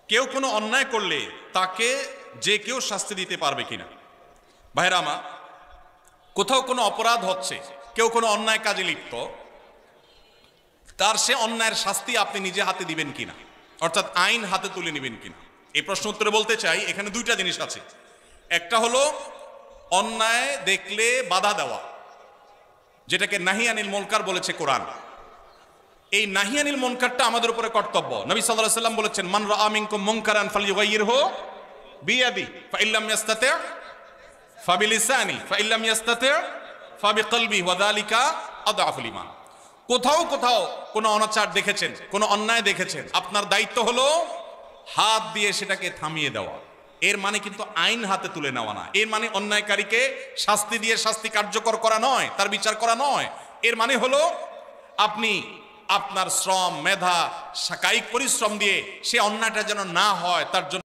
কেউ কোনো অন্যায় করলে তাকে যে কেউ শাস্তি দিতে পারবে কিনা? ভাইরা আমার, কোথাও কোনো অপরাধ হচ্ছে, কেউ কোনো অন্যায় কাজে লিপ্ত, তার সে অন্যায়ের শাস্তি আপনি নিজে হাতে দিবেন কিনা, অর্থাৎ আইন হাতে তুলে নেবেন কিনা? এই প্রশ্ন উত্তরে বলতে চাই, এখানে দুইটা জিনিস আছে। একটা হলো অন্যায় দেখলে বাধা দেওয়া, যেটাকে নাহি আনিল মুনকার বলেছে কোরআন। এই নাহি আনিল মুনকারটা আমাদের উপরে কর্তব্য। নবী সাল্লাল্লাহু আলাইহি ওয়াসাল্লাম বলেছেন, মান রাআ মিনকুম মুনকারান ফালইয়ুগাইয়িরহু বিয়াদি ফাইল্লাম ইয়াস্তাতি' ফাবিলিসানি ফাইল্লাম ইয়াস্তাতি' ফাবিকলবি ওয়া যালিকা আদআফুল ঈমান। কোথাও কোথাও কোনো অনাচার দেখেছেন, কোনো অন্যায় দেখেছেন, আপনার দায়িত্ব হলো হাত দিয়ে সেটাকে থামিয়ে দেওয়া। এর মানে কিন্তু আইন হাতে তুলে নেওয়া না। এর মানে অন্যায়কারীকে শাস্তি দিয়ে শাস্তি কার্যকর করা নয়, তার বিচার করা নয়। এর মানে হলো আপনি আপনার শ্রম, মেধা, কায়িক পরিশ্রম দিয়ে সে অন্যায়টা যেন না হয় তার জন্য